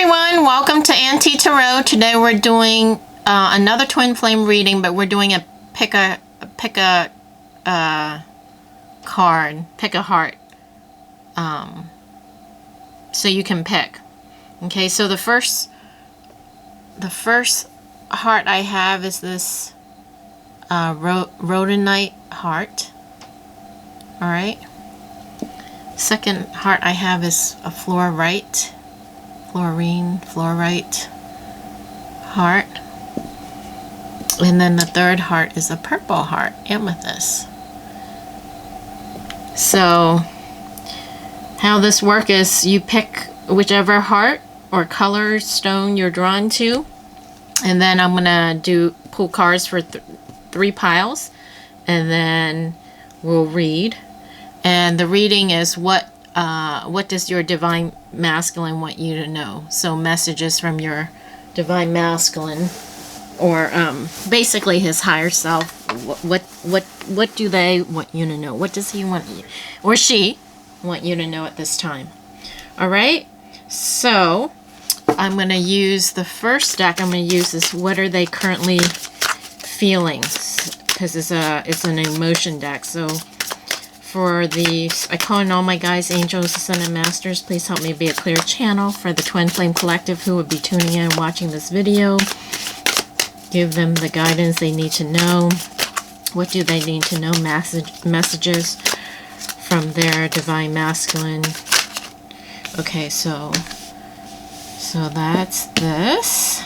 everyone, welcome to Auntie Tarot. Today we're doing another twin flame reading, but we're doing a pick a card, pick a heart. So you can pick. Okay, so the first heart I have is this rhodonite heart. All right. Second heart I have is a fluorite heart. And then the third heart is a purple heart, amethyst. So how this works is you pick whichever heart or color stone you're drawn to, and then I'm gonna pull cards for three piles, and then we'll read. And the reading is what does your divine masculine want you to know? So messages from your divine masculine, or basically his higher self. What do they want you to know? What does he want you, or she want you to know at this time? All right. So I'm going to use the first deck. I'm going to use this. What are they currently feeling? Because it's an emotion deck. So for I call in all my guides, angels, ascended masters. Please help me be a clear channel for the Twin Flame Collective who would be tuning in and watching this video. Give them the guidance they need to know. What do they need to know? Messages from their divine masculine. Okay, so that's this.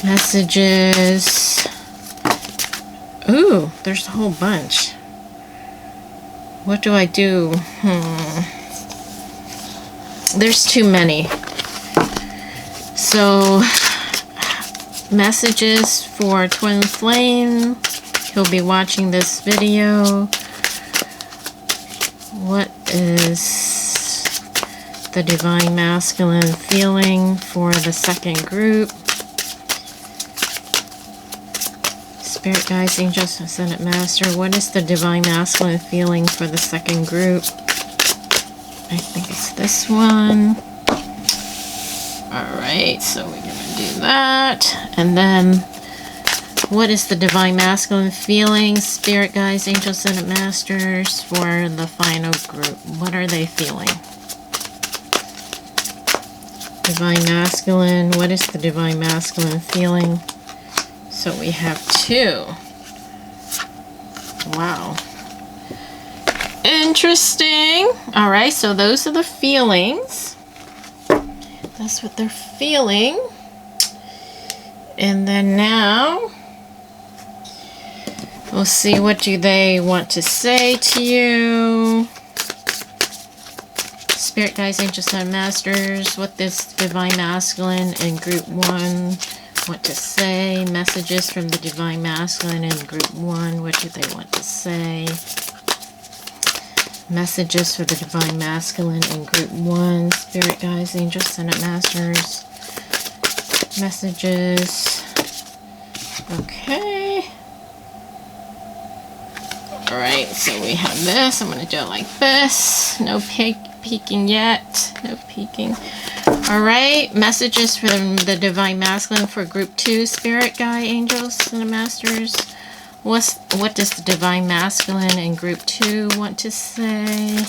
Messages. Ooh, there's a whole bunch. What do I do? There's too many. So, messages for Twin Flame. He'll be watching this video. What is the divine masculine feeling for the second group? Spirit guides, angels, ascended master. What is the divine masculine feeling for the second group? I think it's this one. Alright, so we're going to do that. And then, what is the divine masculine feeling? Spirit guides, angels, ascended masters for the final group. What are they feeling? Divine masculine. What is the divine masculine feeling? So we have two. Wow. Interesting. All right, so those are the feelings. That's what they're feeling. And then now, we'll see what do they want to say to you. Spirit guides, angels, and masters. What this divine masculine in group 1 want to say. Messages from the divine masculine in group 1. What do they want to say? Messages for the divine masculine in group 1. Spirit guides, angels, ascended masters. Messages. Okay. Alright, so we have this. I'm going to do it like this. No peeking yet. No peeking. Alright, messages from the divine masculine for group 2. Spirit guide, angels, and masters. What does the divine masculine in group 2 want to say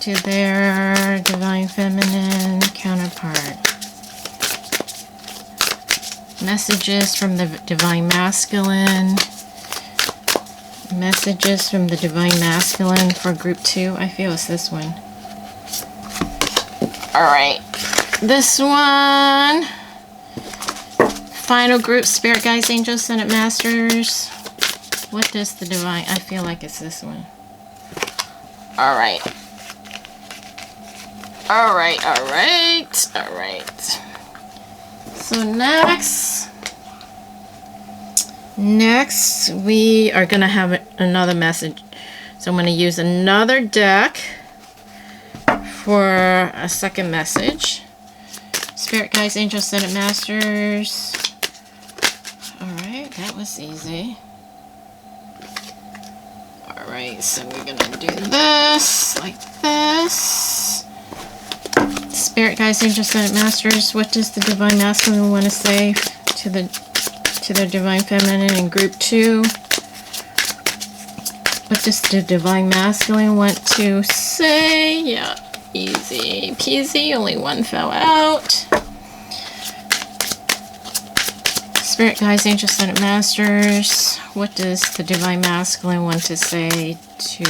to their divine feminine counterpart? Messages from the divine masculine. Messages from the divine masculine for group 2. I feel it's this one. Alright, this one. Final group, spirit guides, angels, ascended masters. What does the divine... I feel like it's this one. Alright. Alright, alright, alright. So next we are going to have another message. So I'm going to use another deck for a second message. Spirit guides, angels, ascended masters. Alright, that was easy. Alright, so we're gonna do this, like this. Spirit guides, angels, and masters, what does the divine masculine want to say to the divine feminine in group 2? What does the divine masculine want to say? Yeah, easy peasy, only one fell out. Spirit guides, angels, and masters, what does the divine masculine want to say to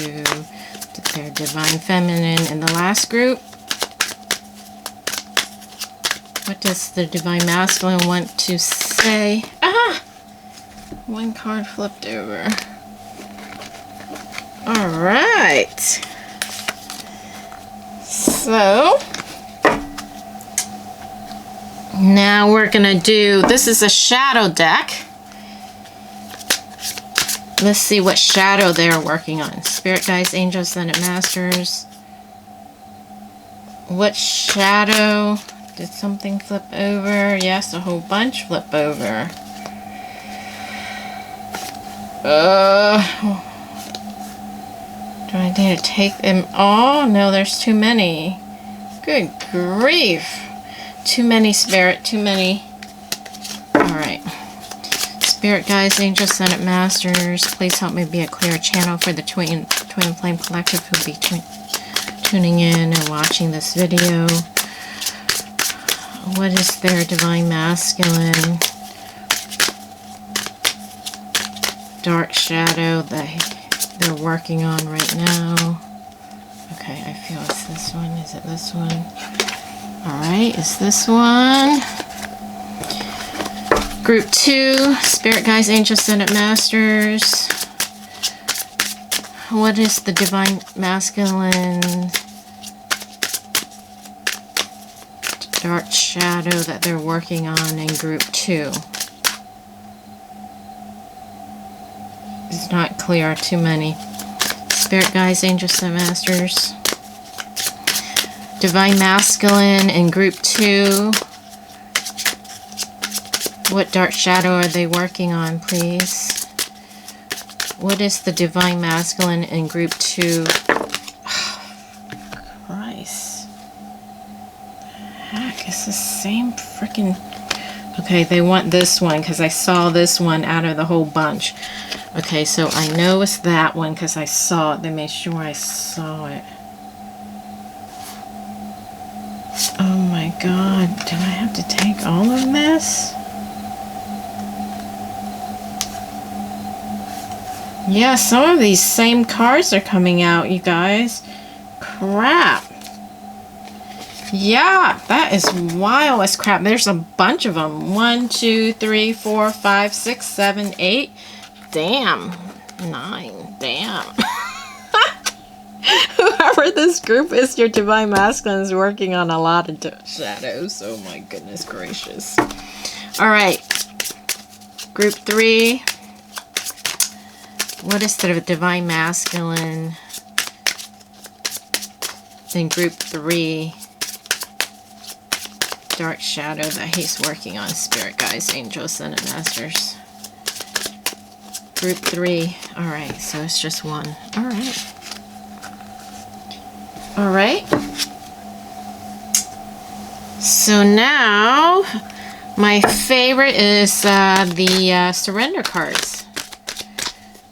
their divine feminine in the last group? What does the divine masculine want to say? Ah! One card flipped over. Alright. So, now we're going to do, this is a shadow deck. Let's see what shadow they're working on. Spirit guides, angels, and masters. What shadow? Did something flip over? Yes, a whole bunch flip over. Do I need to take them all? No, there's too many. Good grief. Too many, Spirit. Too many. Alright. Spirit guides, angels, Senate masters, please help me be a clear channel for the Twin Flame Collective who'll be tuning in and watching this video. What is their divine masculine dark shadow that they're working on right now? Okay, I feel it's this one. Is it this one? Alright, it's this one. Group 2, Spirit Guides, Angels, Senate Masters. What is the divine masculine dark shadow that they're working on in group 2? It's not clear, too many. Spirit guides, angels, and masters. Divine masculine in group 2. What dark shadow are they working on, please? What is the divine masculine in group 2? Christ. Heck, it's the same freaking... Okay, they want this one because I saw this one out of the whole bunch. Okay, so I know it's that one because I saw it. They made sure I saw it. Oh my god, do I have to take all of this? Yeah, some of these same cards are coming out, you guys. Crap. Yeah, that is wild as crap. There's a bunch of them. 1, 2, 3, 4, 5, 6, 7, 8. Damn. 9. Damn. Whoever this group is, your divine masculine is working on a lot of shadows. Oh my goodness gracious. Alright. Group 3. What is the divine masculine in group 3? Dark shadow that he's working on. Spirit guides, angels, Senate masters. Group 3. Alright, so it's just one. Alright. Alright. So now, my favorite is the surrender cards.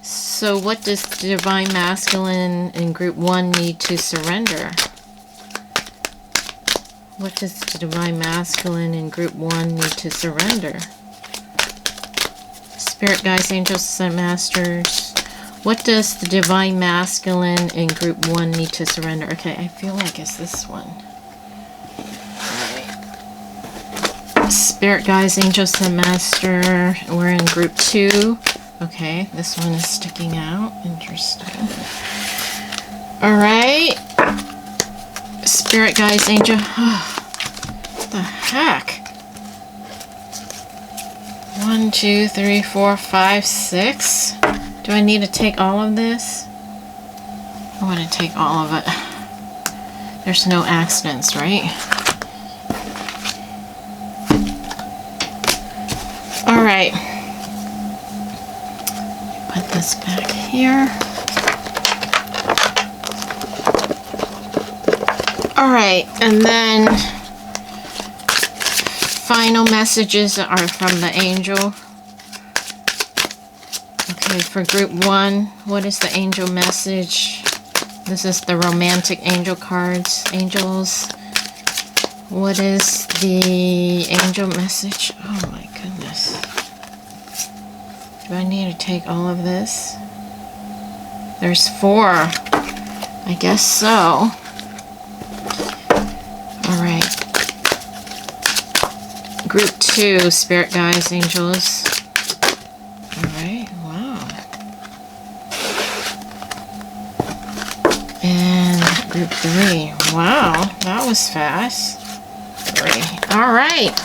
So what does the divine masculine in group 1 need to surrender? What does the divine masculine in group 1 need to surrender? Spirit guides, angels, and masters. What does the divine masculine in group 1 need to surrender? Okay, I feel like it's this one. Alright. Spirit guides, angels, and master. We're in group 2. Okay, this one is sticking out. Interesting. Alright. Spirit guides, angel. What the heck? 1, 2, 3, 4, 5, 6. Do I need to take all of this? I want to take all of it. There's no accidents, right? Alright. Put this back here. All right, and then final messages are from the angel. Okay, for group 1, what is the angel message? This is the romantic angel cards. Angels, what is the angel message? Oh my goodness. Do I need to take all of this? There's 4. I guess so. Alright. Group 2, spirit guides, angels. Alright, wow. And group 3. Wow, that was fast. 3. Alright.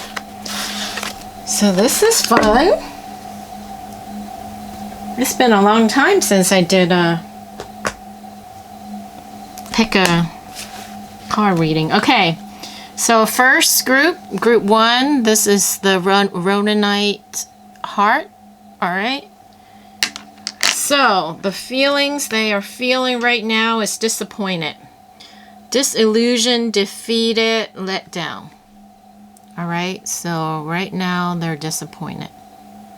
So this is fun. It's been a long time since I did pick a card reading. Okay, so first group 1, this is the Rhodonite heart. Alright. So, the feelings they are feeling right now is disappointed. Disillusioned, defeated, let down. Alright, so right now they're disappointed.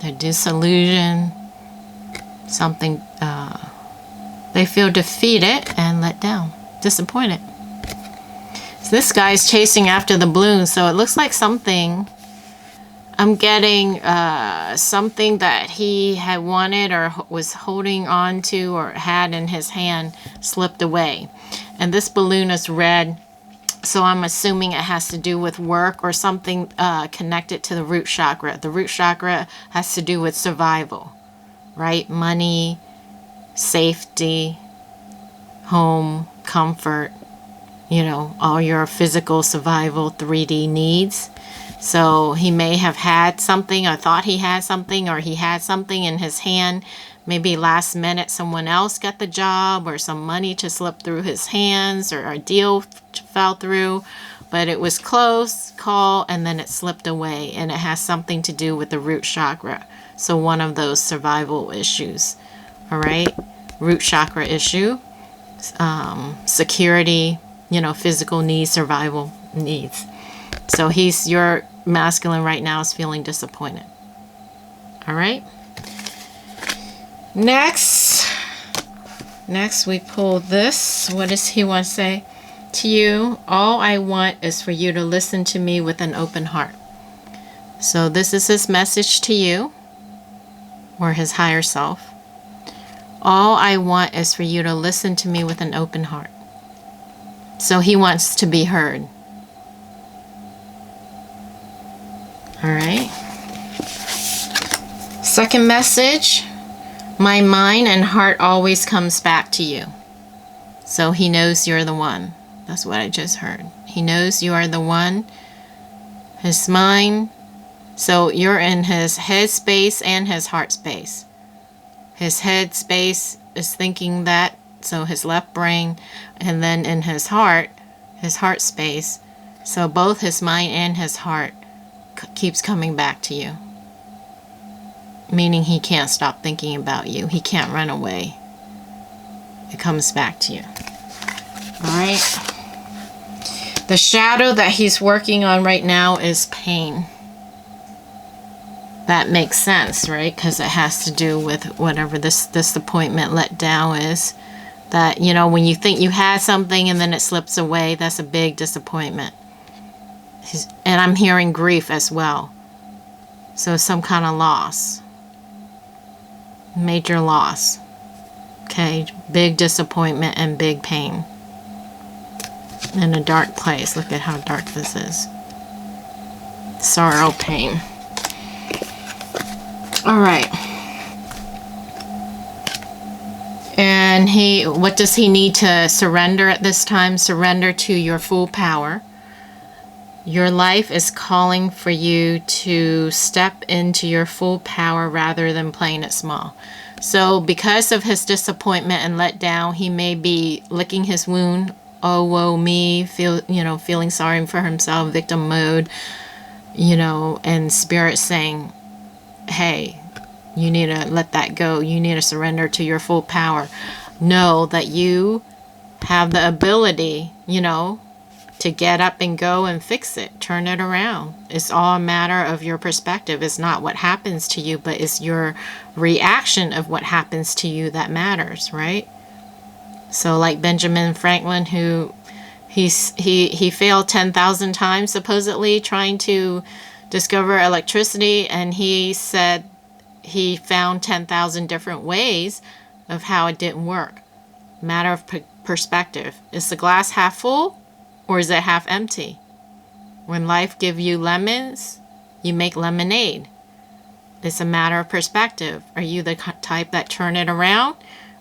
They're disillusioned. Something, they feel defeated and let down. Disappointed. So this guy's chasing after the balloon, so it looks like something, I'm getting something that he had wanted or was holding on to or had in his hand slipped away. And this balloon is red, so I'm assuming it has to do with work or something connected to the root chakra. The root chakra has to do with survival, right? Money, safety, home, comfort, you know, all your physical survival 3D needs. So he may have had something, or thought he had something, or he had something in his hand. Maybe last minute someone else got the job, or some money to slip through his hands, or a deal fell through. But it was close call, and then it slipped away, and it has something to do with the root chakra. So one of those survival issues. All right, root chakra issue, security, you know, physical needs, survival needs. So your masculine right now is feeling disappointed. All right. Next we pull this. What does he want to say to you? All I want is for you to listen to me with an open heart. So this is his message to you, or his higher self. All I want is for you to listen to me with an open heart. So he wants to be heard. All right. Second message, my mind and heart always comes back to you. So he knows you're the one. That's what I just heard. He knows you are the one. His mind. So you're in his head space and his heart space. His head space is thinking that, so his left brain, and then in his heart space, so both his mind and his heart keeps coming back to you. Meaning he can't stop thinking about you. He can't run away. It comes back to you. Alright. The shadow that he's working on right now is pain. That makes sense, right? Because it has to do with whatever this disappointment, let down is. That, you know, when you think you had something and then it slips away, that's a big disappointment. And I'm hearing grief as well. So some kind of loss. Major loss. Okay, big disappointment and big pain. In a dark place. Look at how dark this is. Sorrow, pain. All right. And what does he need to surrender at this time? Surrender to your full power. Your life is calling for you to step into your full power rather than playing it small. So because of his disappointment and letdown, he may be licking his wound. Oh, woe me, feeling sorry for himself, victim mode, and spirit saying, hey, you need to let that go. You need to surrender to your full power. Know that you have the ability, to get up and go and fix it, turn it around. It's all a matter of your perspective. It's not what happens to you, but it's your reaction of what happens to you that matters, right? So like Benjamin Franklin, who he failed 10,000 times supposedly trying to discover electricity, and he said he found 10,000 different ways of how it didn't work. Matter of perspective. Is the glass half full or is it half empty? When life gives you lemons, you make lemonade. It's a matter of perspective. Are you the type that turn it around?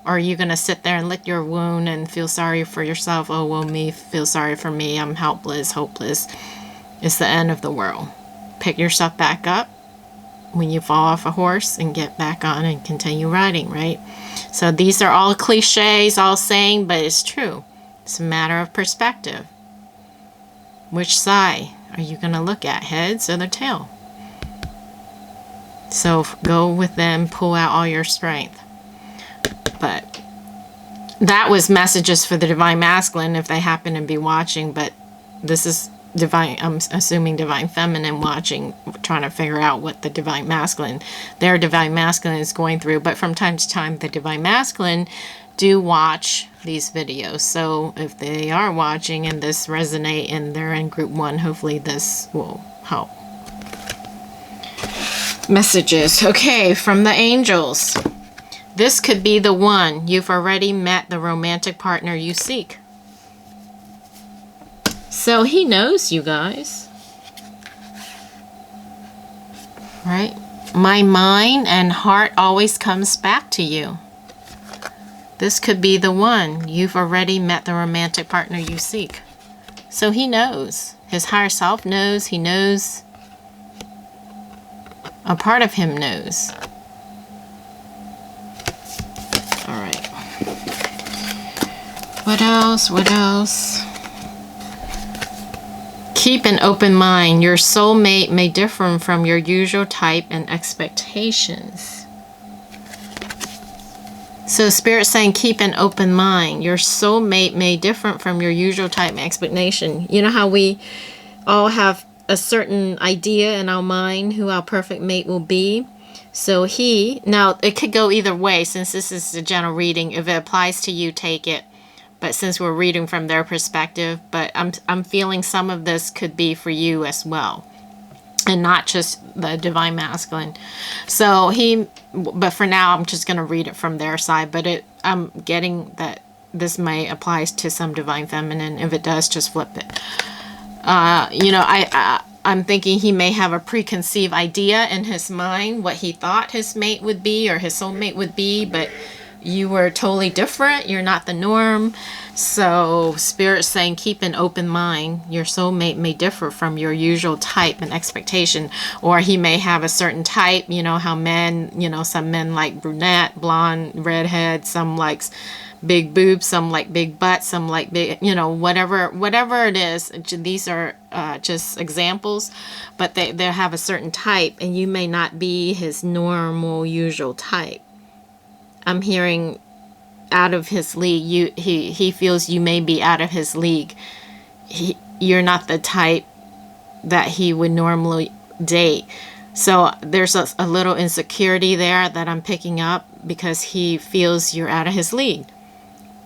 Or are you going to sit there and lick your wound and feel sorry for yourself? Oh, well, me, feel sorry for me. I'm helpless, hopeless. It's the end of the world. Pick yourself back up when you fall off a horse and get back on and continue riding, right? So these are all cliches, all saying, but it's true. It's a matter of perspective. Which side are you going to look at, heads or the tail? So go with them, pull out all your strength. But that was messages for the Divine Masculine if they happen to be watching, but this is Divine, I'm assuming Divine Feminine watching, trying to figure out what the Divine Masculine, their Divine Masculine is going through. But from time to time, the Divine Masculine do watch these videos. So if they are watching and this resonate and they're in group 1, hopefully this will help. Messages. Okay, from the angels. This could be the one. You've already met the romantic partner you seek. So he knows you guys. Right? My mind and heart always comes back to you. This could be the one. You've already met the romantic partner you seek. So he knows. His higher self knows. He knows. A part of him knows. All right. What else? What else? Keep an open mind. Your soulmate may differ from your usual type and expectations. So Spirit's saying keep an open mind. Your soulmate may differ from your usual type and expectation. You know how we all have a certain idea in our mind who our perfect mate will be? So now it could go either way since this is a general reading. If it applies to you, take it. But since we're reading from their perspective, but I'm feeling some of this could be for you as well. And not just the Divine Masculine. So but for now, I'm just going to read it from their side. But I'm getting that this may apply to some Divine Feminine. If it does, just flip it. I'm thinking he may have a preconceived idea in his mind what he thought his mate would be or his soulmate would be, but you were totally different. You're not the norm. So Spirit's saying keep an open mind. Your soulmate may differ from your usual type and expectation, or he may have a certain type. You know how men, some men like brunette, blonde, redhead, some likes big boobs, some like big butts, some like big, whatever it is. These are just examples, but they have a certain type, and you may not be his normal, usual type. I'm hearing out of his league. He feels you may be out of his league. You're not the type that he would normally date. So there's a little insecurity there that I'm picking up because he feels you're out of his league.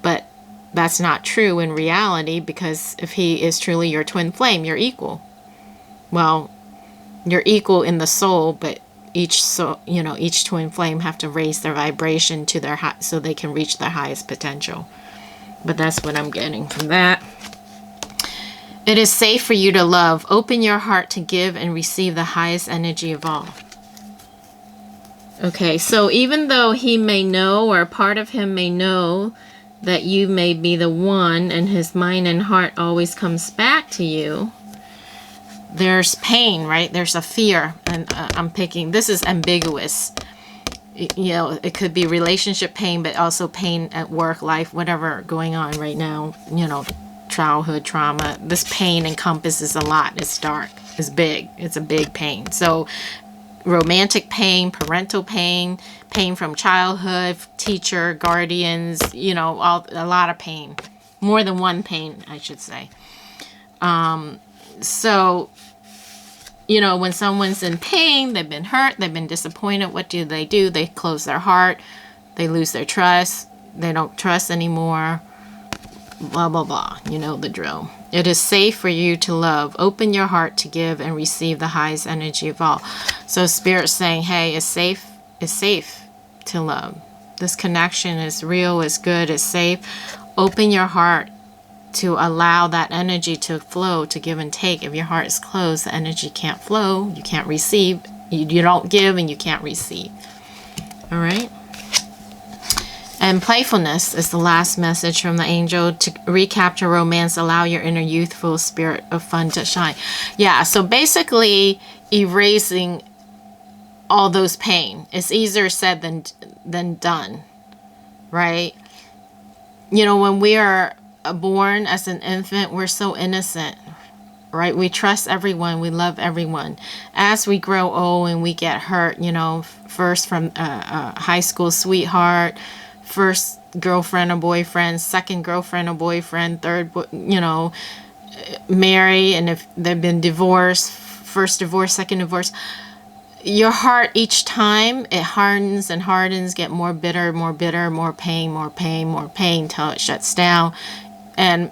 But that's not true in reality, because if he is truly your twin flame, you're equal. Well, you're equal in the soul, but each twin flame have to raise their vibration to their so they can reach their highest potential. But that's what I'm getting from that. It is safe for you to love. Open your heart to give and receive the highest energy of all. Okay, so even though he may know, or a part of him may know, that you may be the one, and his mind and heart always comes back to you, there's pain, right? There's a fear, and I'm picking, this is ambiguous. It could be relationship pain, but also pain at work, life, whatever going on right now, childhood trauma. This pain encompasses a lot. It's dark, it's big, it's a big pain. So romantic pain, parental pain, pain from childhood, teacher, guardians, a lot of pain. More than one pain, I should say. So, you know, when someone's in pain, they've been hurt, they've been disappointed, what do? They close their heart, they lose their trust, they don't trust anymore, blah, blah, blah. You know the drill. It is safe for you to love. Open your heart to give and receive the highest energy of all. So Spirit's saying, hey, it's safe to love. This connection is real, it's good, it's safe. Open your heart to allow that energy to flow, to give and take. If your heart is closed, the energy can't flow, you can't receive. You don't give and you can't receive. All right? And playfulness is the last message from the angel. To recapture romance, allow your inner youthful spirit of fun to shine. Yeah, so basically erasing all those pain. It's easier said than done, right? You know, when we are born as an infant, we're so innocent, right? We trust everyone, we love everyone. As we grow old and we get hurt, you know, first from a high school sweetheart, first girlfriend or boyfriend, second girlfriend or boyfriend, third, you know, marry, and if they've been divorced, first divorce, second divorce, your heart each time it hardens and hardens, get more bitter, more pain, till it shuts down. And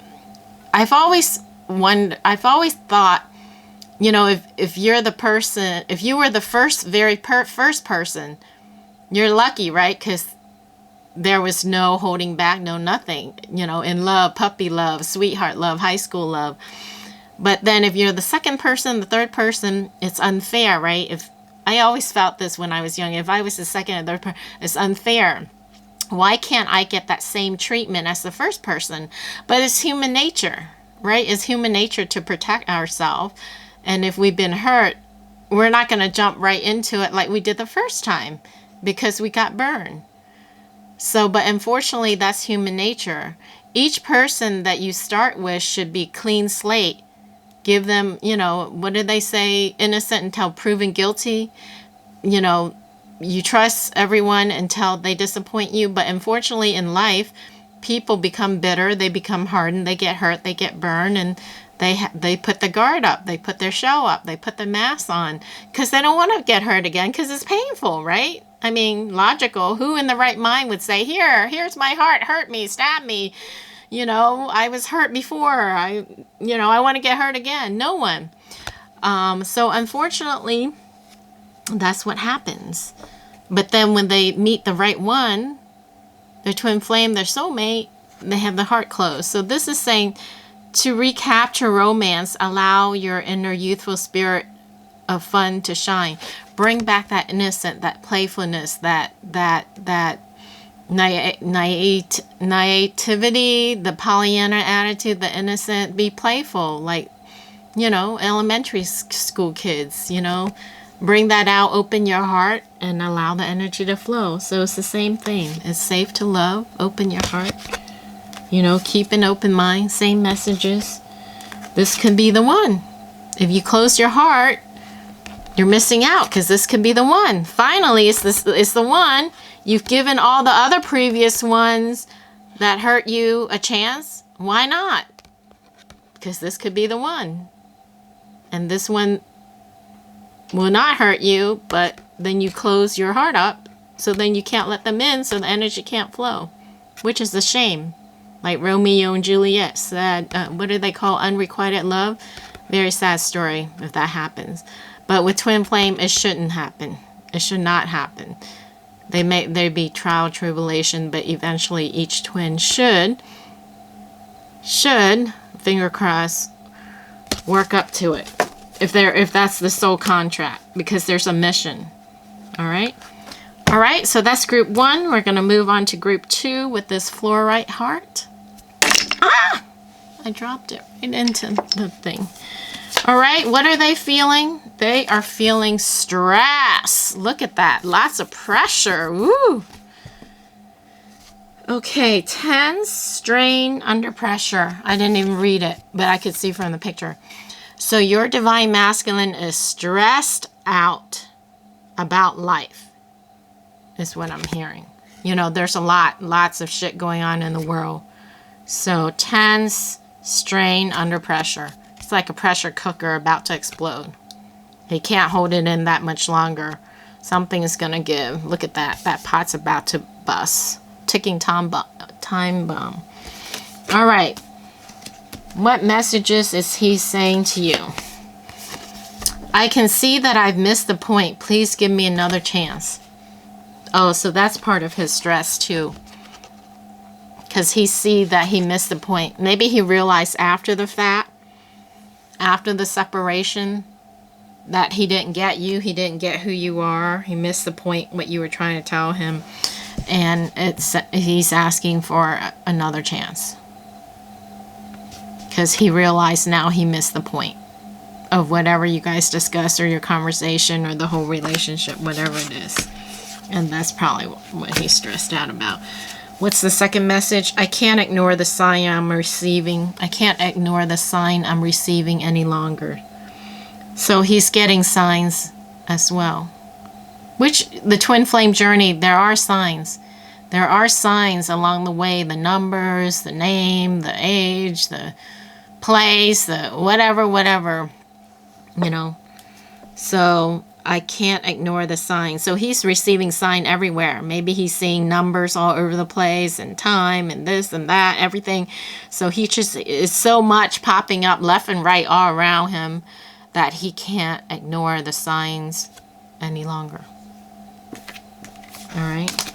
I've always thought, you know, if you're the person, if you were the first person, you're lucky, right? Because there was no holding back, no nothing, you know, in love, puppy love, sweetheart love, high school love. But then if you're the second person, the third person, it's unfair, right? If I always felt this when I was young, if I was the second and third person, it's unfair. Why can't I get that same treatment as the first person? But it's human nature, right? It's human nature to protect ourselves. And if we've been hurt, we're not going to jump right into it like we did the first time because we got burned. So, but unfortunately, that's human nature. Each person that you start with should be clean slate. Give them, you know, what did they say? Innocent until proven guilty. You know, you trust everyone until they disappoint you. But unfortunately, in life, people become bitter. They become hardened. They get hurt. They get burned. And they put the guard up. They put their shell up. They put the mask on because they don't want to get hurt again because it's painful, right? I mean, logical. Who in the right mind would say, here's my heart, hurt me, stab me. You know, I was hurt before. I want to get hurt again. No one. So unfortunately, that's what happens. But then when they meet the right one, their twin flame, their soulmate, they have the heart closed. So this is saying to recapture romance, allow your inner youthful spirit of fun to shine. Bring back that innocent, that playfulness, that naivety, the Pollyanna attitude, the innocent. Be playful, like, you know, elementary school kids, you know. Bring that out, open your heart, and allow the energy to flow. So it's the same thing. It's safe to love. Open your heart. You know, keep an open mind. Same messages. This could be the one. If you close your heart, you're missing out because this could be the one. Finally, it's the one. You've given all the other previous ones that hurt you a chance. Why not? Because this could be the one. And this one will not hurt you, but then you close your heart up. So then you can't let them in, so the energy can't flow, which is a shame. Like Romeo and Juliet said, what do they call unrequited love? Very sad story if that happens. But with twin flame, it shouldn't happen. It should not happen. There be trial, tribulation, but eventually each twin should, finger crossed, work up to it. If that's the soul contract, because there's a mission. All right. So that's group 1. We're going to move on to group 2 with this fluorite heart. I dropped it right into the thing. All right, what are they feeling? They are feeling stress. Look at that. Lots of pressure. Woo. Okay, tense, strain, under pressure. I didn't even read it, but I could see from the picture. So your divine masculine is stressed out about life, is what I'm hearing. You know, there's lots of shit going on in the world. So tense, strain, under pressure. It's like a pressure cooker about to explode. He can't hold it in that much longer. Something is going to give. Look at that. That pot's about to bust. Ticking time bomb. All right. What messages is he saying to you? I can see that I've missed the point. Please give me another chance. Oh, so that's part of his stress too. Because he see that he missed the point. Maybe he realized after the fact, after the separation, that he didn't get you. He didn't get who you are. He missed the point, what you were trying to tell him. And he's asking for another chance. Because he realized now he missed the point of whatever you guys discussed, or your conversation, or the whole relationship, whatever it is. And that's probably what he's stressed out about. What's the second message? I can't ignore the sign I'm receiving. I can't ignore the sign I'm receiving any longer. So he's getting signs as well. Which, the twin flame journey, there are signs. There are signs along the way. The numbers, the name, the age, the place, the whatever, you know. So I can't ignore the sign. So he's receiving sign everywhere. Maybe he's seeing numbers all over the place, and time, and this and that, everything. So he just is so much popping up left and right all around him that he can't ignore the signs any longer. All right.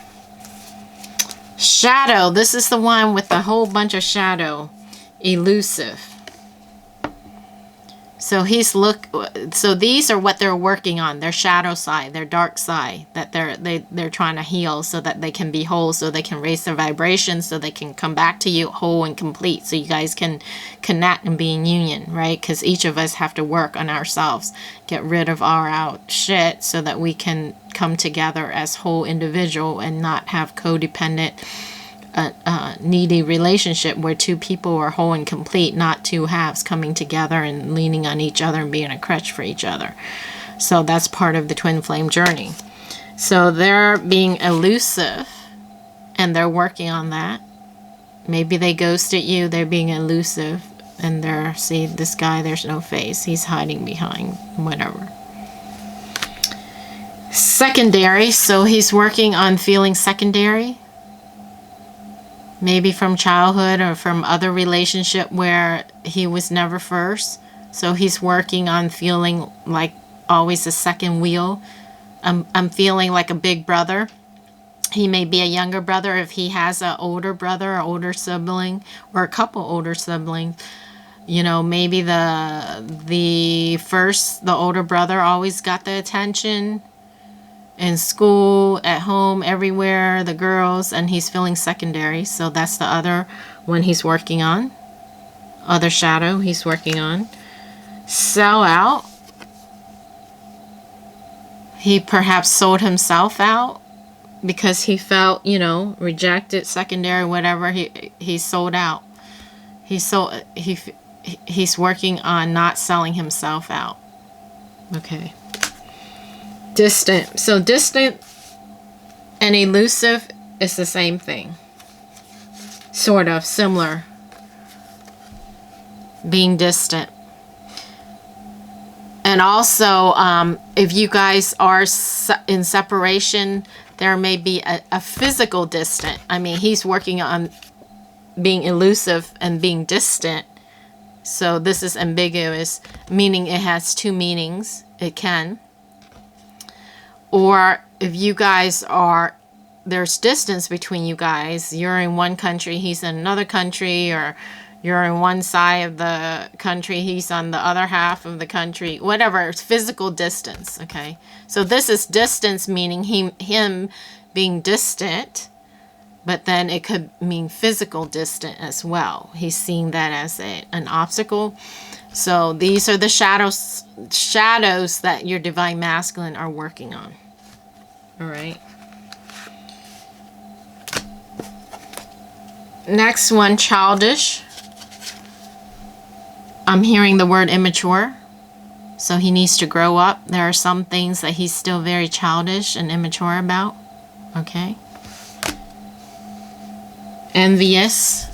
Shadow. This is the one with a whole bunch of shadow. Elusive. So so these are what they're working on, their shadow side, their dark side, that they're trying to heal so that they can be whole, so they can raise their vibration, so they can come back to you whole and complete, so you guys can connect and be in union, right? Because each of us have to work on ourselves, get rid of our out shit, so that we can come together as whole individual and not have codependent, needy relationship where two people are whole and complete, not two halves coming together and leaning on each other and being a crutch for each other. So that's part of the twin flame journey. So they're being elusive, and they're working on that. Maybe they ghosted you, they're being elusive, and they're, see this guy, there's no face, he's hiding behind whatever. Secondary, so he's working on feeling secondary. Maybe from childhood or from other relationship where he was never first. So he's working on feeling like always a second wheel. I'm feeling like a big brother. He may be a younger brother if he has an older brother or older sibling, or a couple older siblings. You know, maybe the older brother always got the attention. In school, at home, everywhere, the girls, and he's feeling secondary. So that's the other one he's working on. Other shadow he's working on. Sell out. He perhaps sold himself out because he felt, you know, rejected, secondary, whatever. He sold out. He's working on not selling himself out. Okay. Distant. So distant and elusive is the same thing. Sort of similar. Being distant. And also, if you guys are in separation, there may be a physical distant. I mean, he's working on being elusive and being distant. So this is ambiguous, meaning it has two meanings. It can. Or if you guys there's distance between you guys, you're in one country, he's in another country, or you're in one side of the country, he's on the other half of the country, whatever, it's physical distance, okay? So this is distance, meaning him being distant, but then it could mean physical distant as well. He's seeing that as an obstacle. So these are the shadows that your divine masculine are working on. All right. Next one, childish. I'm hearing the word immature. So he needs to grow up. There are some things that he's still very childish and immature about. Okay. Envious.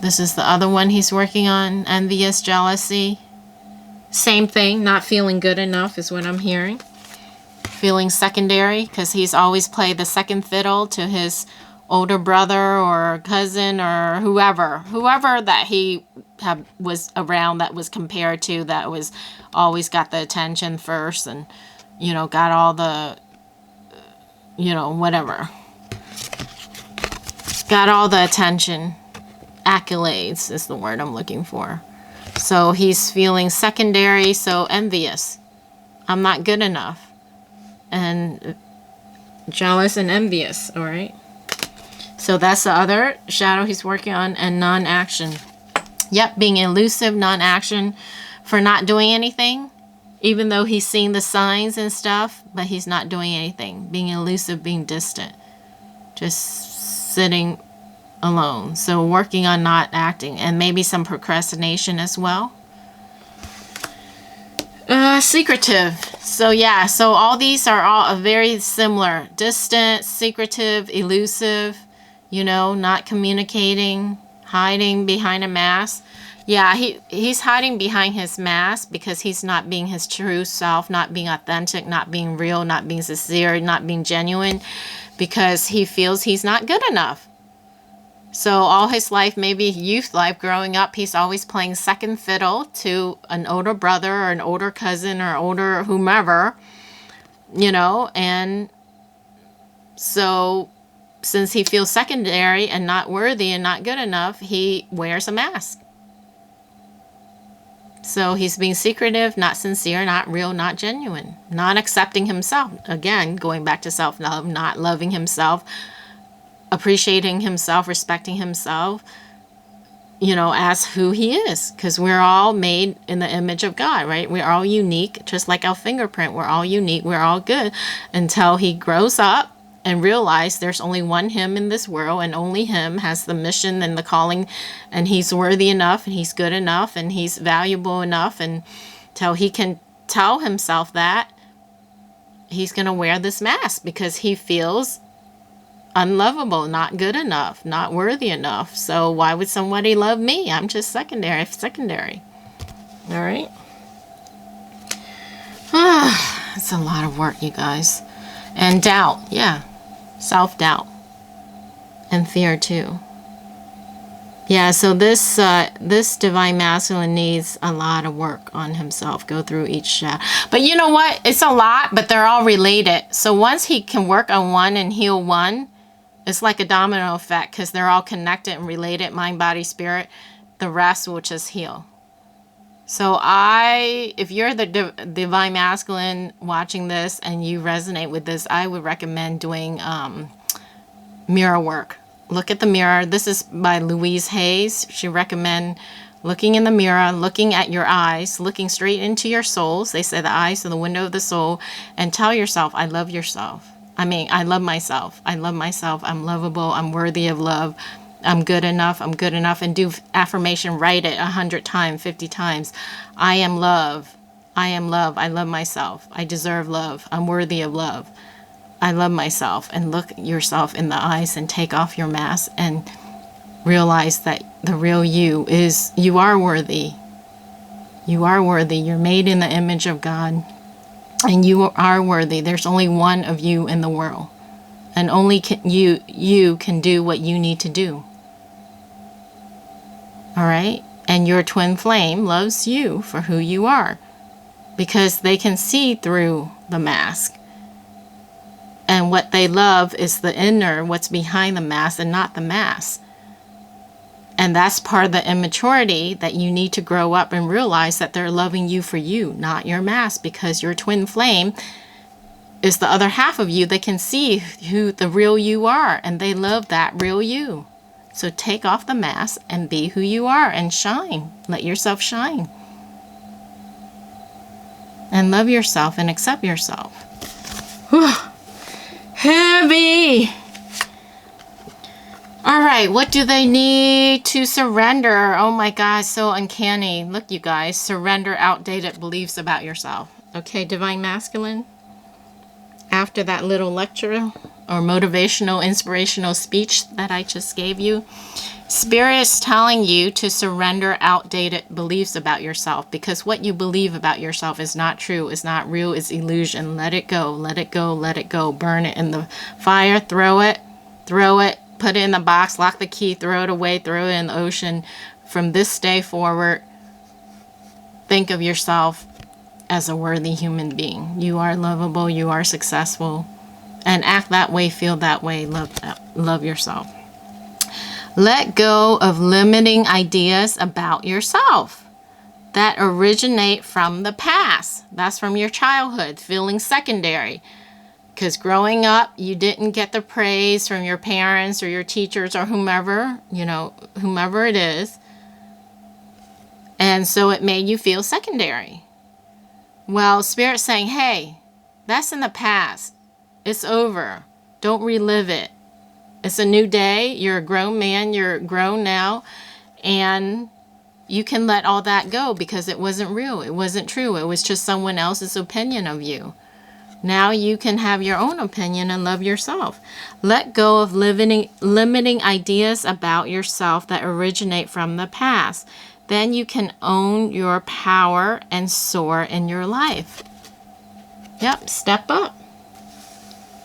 This is the other one he's working on. Envious, jealousy. Same thing, not feeling good enough is what I'm hearing. Feeling secondary, because he's always played the second fiddle to his older brother or cousin or whoever that he was around, that was compared to, that was always got the attention first, and got all the whatever, got all the attention. Accolades is the word I'm looking for. So he's feeling secondary, so envious. I'm not good enough. And jealous and envious, all right? So that's the other shadow he's working on, and non-action. Yep, being elusive, non-action, for not doing anything, even though he's seen the signs and stuff, but he's not doing anything. Being elusive, being distant, just sitting alone. So working on not acting, and maybe some procrastination as well. Secretive. So yeah, so all these are all very similar. Distant, secretive, elusive, not communicating, hiding behind a mask. Yeah, he's hiding behind his mask because he's not being his true self, not being authentic, not being real, not being sincere, not being genuine, because he feels he's not good enough. So all his life, maybe youth life, growing up, he's always playing second fiddle to an older brother or an older cousin or older whomever, and so since he feels secondary and not worthy and not good enough, he wears a mask. So he's being secretive, not sincere, not real, not genuine, not accepting himself. Again, going back to self-love, not loving himself, appreciating himself, respecting himself, as who he is. Because we're all made in the image of God, right? We're all unique, just like our fingerprint. We're all unique. We're all good, until he grows up and realizes there's only one him in this world, and only him has the mission and the calling, and he's worthy enough, and he's good enough, and he's valuable enough, and till he can tell himself that, he's going to wear this mask because he feels unlovable, not good enough, not worthy enough. So why would somebody love me? I'm just secondary. All right. It's a lot of work, you guys. And doubt, yeah. Self-doubt. And fear too. Yeah, so this divine masculine needs a lot of work on himself. Go through each shadow. But you know what? It's a lot, but they're all related. So once he can work on one and heal one, it's like a domino effect, because they're all connected and related, mind, body, spirit. The rest will just heal. So if you're the divine masculine watching this and you resonate with this, I would recommend doing mirror work. Look at the mirror. This is by Louise Hayes. She recommend looking in the mirror, looking at your eyes, looking straight into your souls. They say the eyes are the window of the soul, and tell yourself, I love yourself. I love myself. I love myself. I'm lovable. I'm worthy of love. I'm good enough. I'm good enough. And do affirmation. Write it 100 times, 50 times. I am love. I am love. I love myself. I deserve love. I'm worthy of love. I love myself. And look yourself in the eyes and take off your mask and realize that the real you are worthy. You are worthy. You're made in the image of God. And you are worthy. There's only one of you in the world. And only you can do what you need to do. All right? And your twin flame loves you for who you are, because they can see through the mask. And what they love is the inner, what's behind the mask, and not the mask. And that's part of the immaturity, that you need to grow up and realize that they're loving you for you, not your mask, because your twin flame is the other half of you that can see who the real you are, and they love that real you. So take off the mask and be who you are and shine. Let yourself shine. And love yourself and accept yourself. Whew. Heavy. All right, what do they need to surrender? Oh my gosh, so uncanny. Look, you guys, surrender outdated beliefs about yourself. Okay, divine masculine. After that little lecture or motivational, inspirational speech that I just gave you. Spirit is telling you to surrender outdated beliefs about yourself, because what you believe about yourself is not true, is not real, is illusion. Let it go, let it go, let it go. Burn it in the fire, throw it, put it in the box, lock the key, throw it away, throw it in the ocean. From this day forward, think of yourself as a worthy human being. You are lovable, you are successful, and act that way, feel that way, love yourself. Let go of limiting ideas about yourself that originate from the past. That's from your childhood, feeling secondary. Because growing up, you didn't get the praise from your parents or your teachers or whomever, whomever it is. And so it made you feel secondary. Well, Spirit's saying, hey, that's in the past. It's over. Don't relive it. It's a new day. You're a grown man. You're grown now. And you can let all that go because it wasn't real. It wasn't true. It was just someone else's opinion of you. Now you can have your own opinion and love yourself. Let go of limiting ideas about yourself that originate from the past. Then you can own your power and soar in your life. Yep, step up.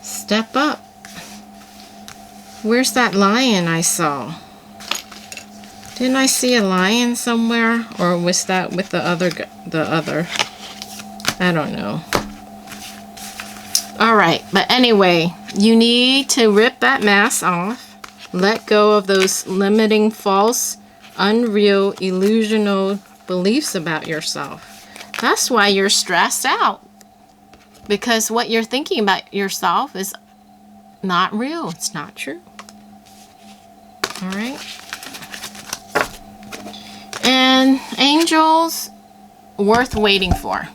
Step up. Where's that lion I saw? Didn't I see a lion somewhere? Or was that with the other? I don't know. Alright, but anyway, you need to rip that mask off. Let go of those limiting, false, unreal, illusional beliefs about yourself. That's why you're stressed out. Because what you're thinking about yourself is not real. It's not true. Alright. And angels, worth waiting for.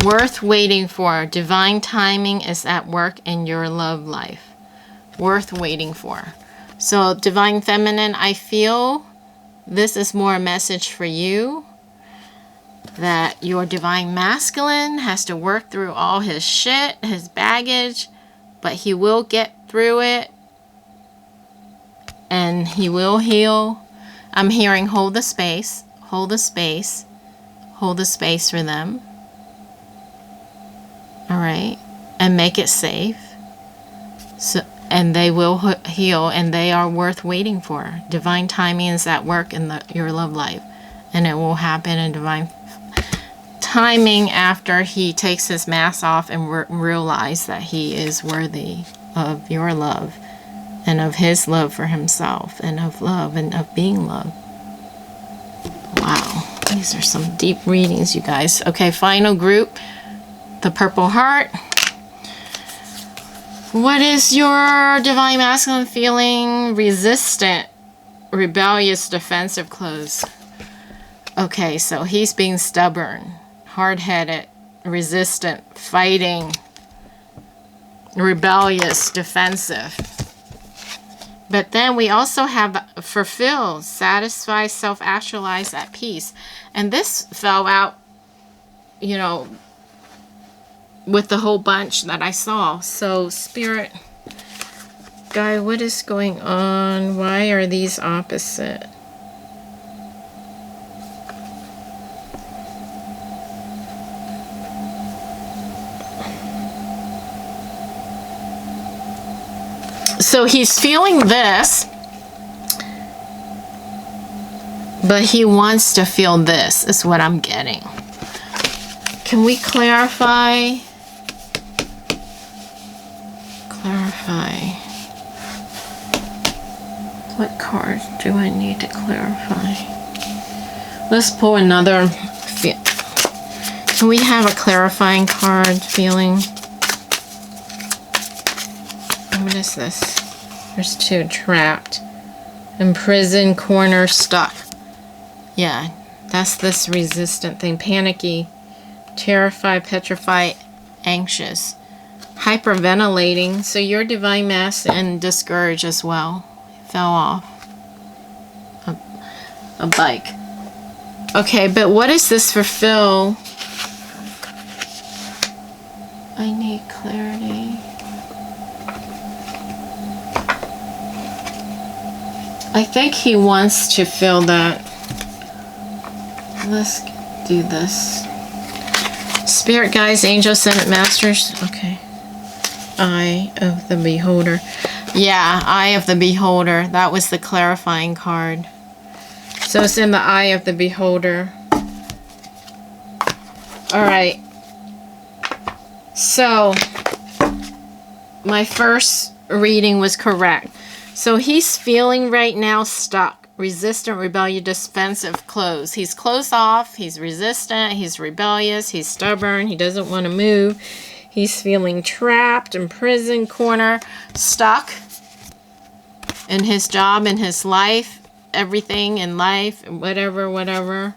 Worth waiting for. Divine timing is at work in your love life. Worth waiting for. So, Divine Feminine, I feel this is more a message for you. That your Divine Masculine has to work through all his shit, his baggage. But he will get through it. And he will heal. I'm hearing hold the space. Hold the space. Hold the space for them. Alright, and make it safe. So, and they will heal, and they are worth waiting for. Divine timing is at work in your love life, and it will happen in divine timing after he takes his mask off and realize that he is worthy of your love, and of his love for himself, and of love, and of being loved. Wow, these are some deep readings, you guys. Okay, final group. The Purple Heart. What is your Divine Masculine feeling? Resistant, rebellious, defensive, closed. Okay, so he's being stubborn, hard-headed, resistant, fighting, rebellious, defensive. But then we also have fulfill, satisfy, self-actualize, at peace. And this fell out, with the whole bunch that I saw. So, Spirit Guide, what is going on? Why are these opposite? So he's feeling this, but he wants to feel this, is what I'm getting. Can we clarify? What card do I need to clarify? Let's pull another. Can we have a clarifying card feeling? What is this? There's two. Trapped. Imprisoned, corner, stuck. Yeah, that's this resistant thing. Panicky. Terrified, petrified, anxious. Hyperventilating. So your Divine Masculine and discouraged as well. Fell off a bike. Okay, but what is this fulfill? I need clarity. I think he wants to feel that. Let's do this. Spirit guides, angels, ascended masters. Okay. Eye of the beholder. Yeah, eye of the beholder. That was the clarifying card. So it's in the eye of the beholder. All right. So my first reading was correct. So he's feeling right now stuck, resistant, rebellious, defensive, closed. He's closed off. He's resistant. He's rebellious. He's stubborn. He doesn't want to move. He's feeling trapped, imprisoned, corner, stuck in his job, in his life, everything in life, whatever.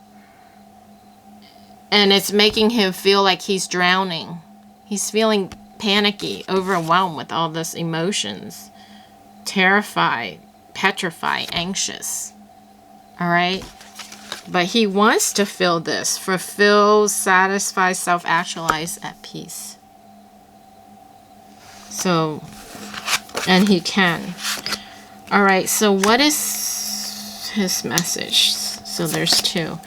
And it's making him feel like he's drowning. He's feeling panicky, overwhelmed with all this emotions. Terrified, petrified, anxious. All right? But he wants to feel this. Fulfill, satisfy, self-actualize, at peace. So, and he can. All right, so what is his message? So there's two.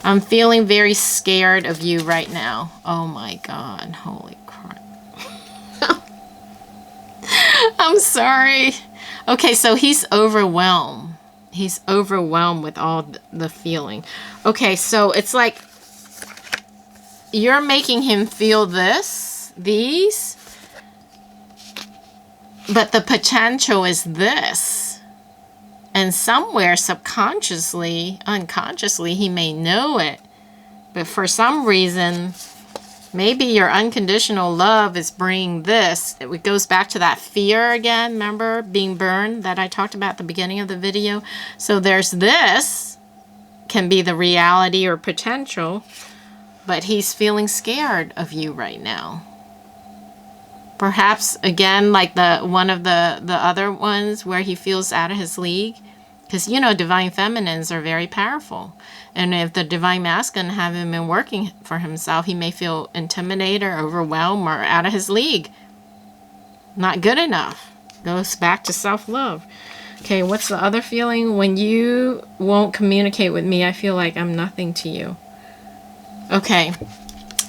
I'm feeling very scared of you right now. Oh my God, holy crap. I'm sorry. Okay, so he's overwhelmed. He's overwhelmed with all the feeling. Okay, so it's like you're making him feel these, but the potential is this. And somewhere subconsciously, unconsciously, he may know it. But for some reason, maybe your unconditional love is bringing this. It goes back to that fear again, remember, being burned that I talked about at the beginning of the video. So there's this, can be the reality or potential, but he's feeling scared of you right now. Perhaps, again, like one of the other ones where he feels out of his league. Because, you know, divine feminines are very powerful. And if the divine masculine haven't been working for himself, he may feel intimidated or overwhelmed or out of his league. Not good enough. Goes back to self-love. Okay, what's the other feeling? When you won't communicate with me, I feel like I'm nothing to you. Okay,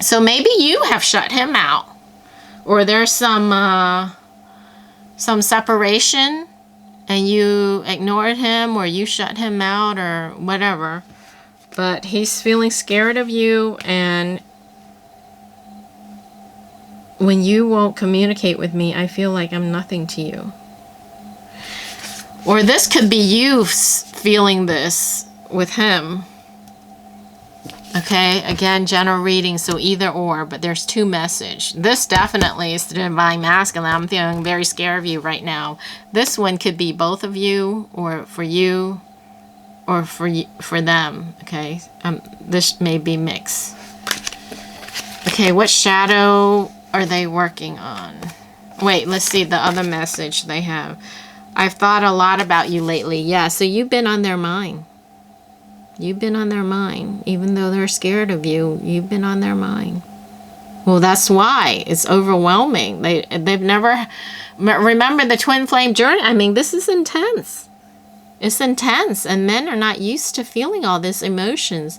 so maybe you have shut him out. Or there's some separation and you ignored him or you shut him out or whatever. But he's feeling scared of you, and when you won't communicate with me, I feel like I'm nothing to you. Or this could be you feeling this with him. Okay, again, general reading, so either or, but there's two messages. This definitely is the divine masculine. I'm feeling very scared of you right now. This one could be both of you, or for you, or for them. Okay, this may be mixed. Okay, what shadow are they working on? Wait, let's see the other message they have. I've thought a lot about you lately. Yeah, so you've been on their mind. You've been on their mind. Even though they're scared of you, you've been on their mind. Well, that's why. It's overwhelming. They've never... Remember the twin flame journey? I mean, this is intense. It's intense. And men are not used to feeling all these emotions.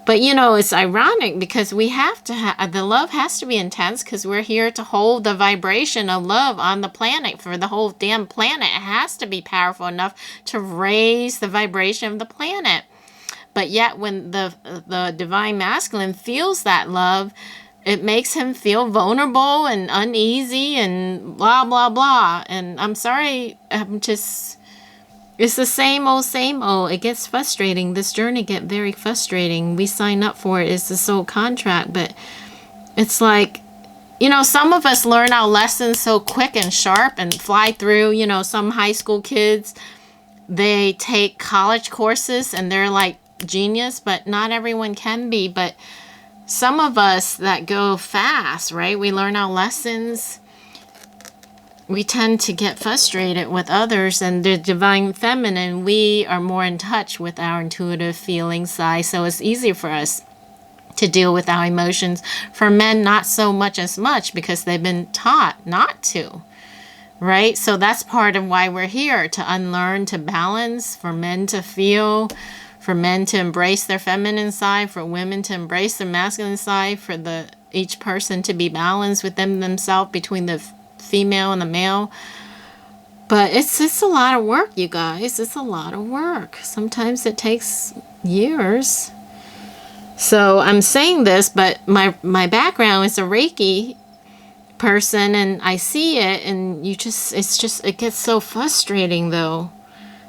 But, you know, it's ironic because we have to have... The love has to be intense because we're here to hold the vibration of love on the planet. For the whole damn planet, it has to be powerful enough to raise the vibration of the planet. But yet when the divine masculine feels that love, it makes him feel vulnerable and uneasy and blah, blah, blah. And I'm sorry, it's the same old. It gets frustrating. This journey gets very frustrating. We sign up for it. It's the soul contract. But it's like, you know, some of us learn our lessons so quick and sharp and fly through. You know, some high school kids, they take college courses and they're like, genius, but not everyone can be. But some of us that go fast, right? We learn our lessons. We tend to get frustrated with others, and the divine feminine, we are more in touch with our intuitive feeling side, so it's easier for us to deal with our emotions. For men, not so much as much because they've been taught not to, right? So that's part of why we're here, to unlearn, to balance, for men to feel, for men to embrace their feminine side, for women to embrace their masculine side, for each person to be balanced within themselves between the female and the male. But it's a lot of work, you guys. It's a lot of work. Sometimes it takes years. So I'm saying this, but my background is a Reiki person, and I see it, and it gets so frustrating though.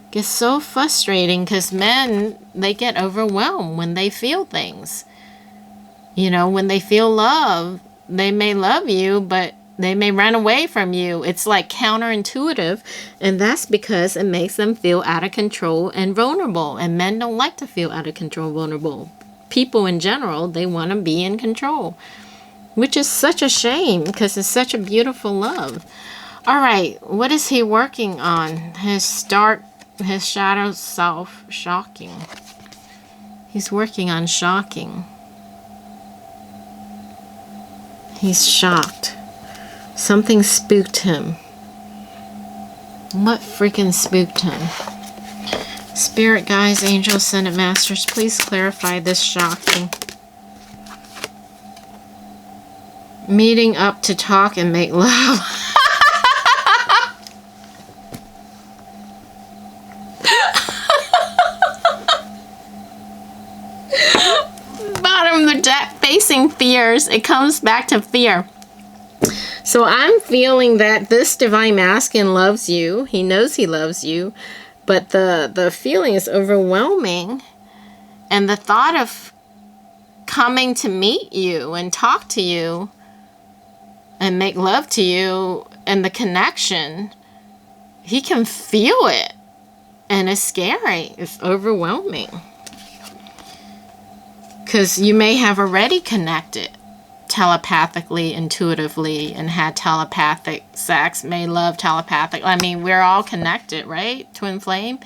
It gets so frustrating because men, they get overwhelmed when they feel things. You know, when they feel love, they may love you, but they may run away from you. It's like counterintuitive, and that's because it makes them feel out of control and vulnerable. And men don't like to feel out of control, vulnerable. People in general, they want to be in control, which is such a shame because it's such a beautiful love. All right, what is he working on? His shadow self, shocking. He's working on shocking. He's shocked. Something spooked him. What freaking spooked him? Spirit guides, angels, Senate masters, please clarify this shocking. Meeting up to talk and make love. Bottom of the deck, facing fears. It comes back to fear. So I'm feeling that this divine masculine loves you. He knows he loves you. But the feeling is overwhelming. And the thought of coming to meet you and talk to you and make love to you and the connection, he can feel it. And it's scary. It's overwhelming. Because you may have already connected telepathically, intuitively, and had telepathic sex, made love telepathic. I mean, we're all connected, right? Twin flame.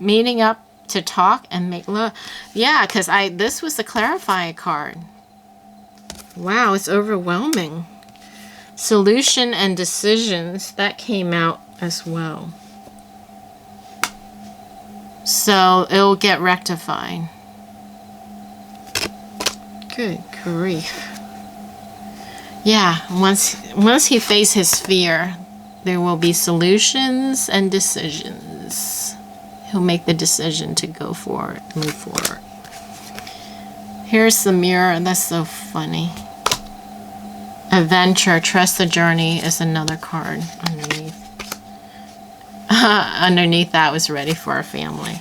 Meeting up to talk and make love. Yeah, because this was the clarifying card. Wow, it's overwhelming. Solution and decisions, that came out as well. So it'll get rectified. Good grief. Yeah, once he faces his fear, there will be solutions and decisions. He'll make the decision to go forward, move forward. Here's the mirror. That's so funny. Adventure, trust the journey is another card underneath. Underneath that was ready for a family.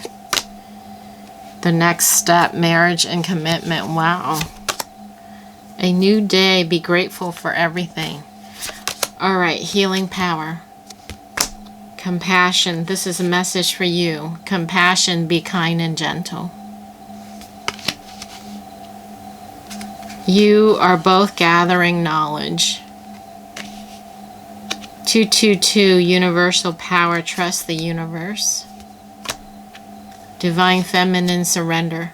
The next step, marriage and commitment. Wow. A new day, be grateful for everything. All right, healing power. Compassion, this is a message for you. Compassion, be kind and gentle. You are both gathering knowledge. 222, universal power, trust the universe. Divine feminine surrender.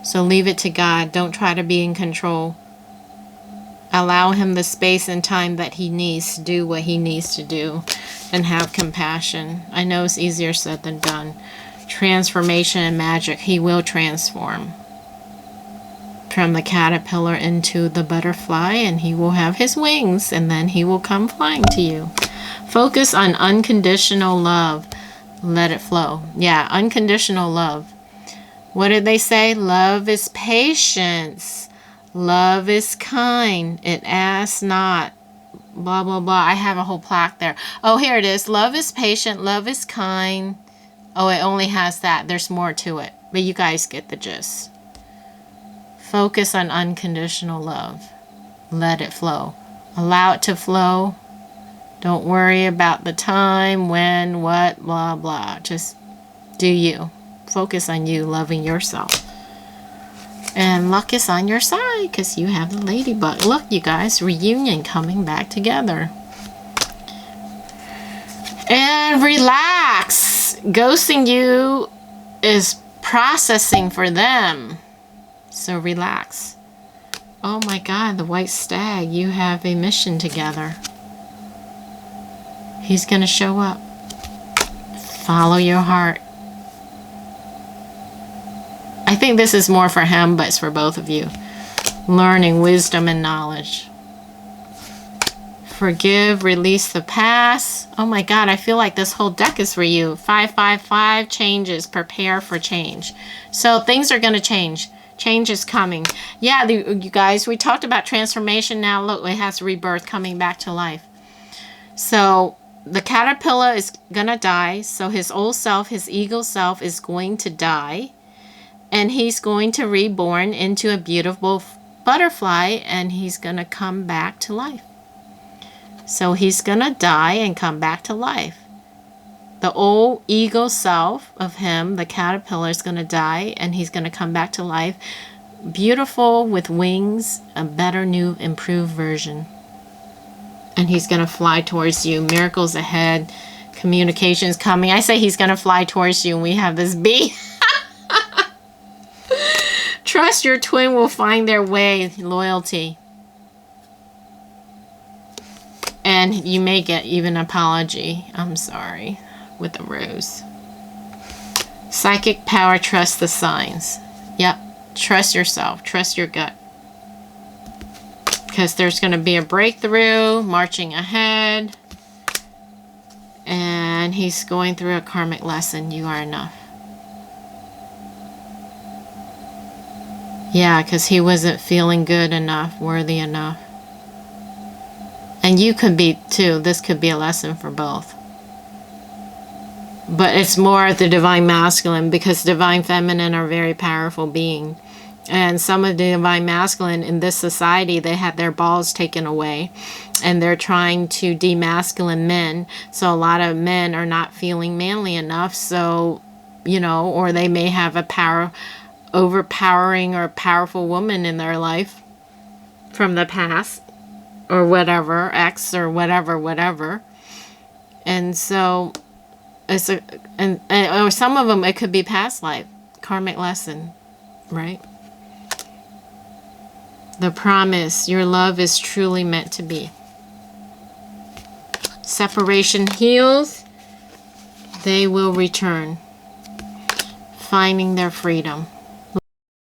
So leave it to God. Don't try to be in control. Allow him the space and time that he needs to do what he needs to do, and have compassion. I know it's easier said than done. Transformation and magic. He will transform from the caterpillar into the butterfly, and he will have his wings, and then he will come flying to you. Focus on unconditional love. Let it flow. Yeah, unconditional love. What did they say? Love is patience. Love is kind. It asks not. Blah, blah, blah. I have a whole plaque there. Oh, here it is. Love is patient. Love is kind. Oh, it only has that. There's more to it. But you guys get the gist. Focus on unconditional love. Let it flow. Allow it to flow. Don't worry about the time, when, what, blah, blah. Just do you. Focus on you, loving yourself. And luck is on your side because you have the ladybug. Look, you guys, reunion coming back together. And relax. Ghosting you is processing for them. So relax. Oh my God, the white stag. You have a mission together. He's going to show up. Follow your heart. I think this is more for him, but it's for both of you. Learning wisdom and knowledge. Forgive, release the past. Oh my God, I feel like this whole deck is for you. 555, changes, prepare for change. So things are going to change. Change is coming. Yeah, you guys, we talked about transformation. Now look, it has rebirth, coming back to life. So the caterpillar is going to die. So his old self, his ego self is going to die. And he's going to reborn into a beautiful butterfly, and he's going to come back to life. So he's going to die and come back to life. The old ego self of him, the caterpillar, is going to die, and he's going to come back to life. Beautiful, with wings, a better, new, improved version. And he's going to fly towards you. Miracles ahead. Communications coming. I say he's going to fly towards you, and we have this bee. Trust your twin will find their way. Loyalty. And you may get even an apology. I'm sorry. With a rose. Psychic power. Trust the signs. Yep. Trust yourself. Trust your gut. Because there's going to be a breakthrough. Marching ahead. And he's going through a karmic lesson. You are enough. Yeah, because he wasn't feeling good enough, worthy enough. And you could be too. This could be a lesson for both. But it's more the divine masculine, because divine feminine are very powerful beings. And some of the divine masculine in this society, they had their balls taken away. And they're trying to demasculine men. So a lot of men are not feeling manly enough. So, you know, or they may have a overpowering or powerful woman in their life from the past, or whatever, ex or whatever. And so it's or some of them, it could be past life, karmic lesson, right? The promise, your love is truly meant to be. Separation heals, they will return, finding their freedom.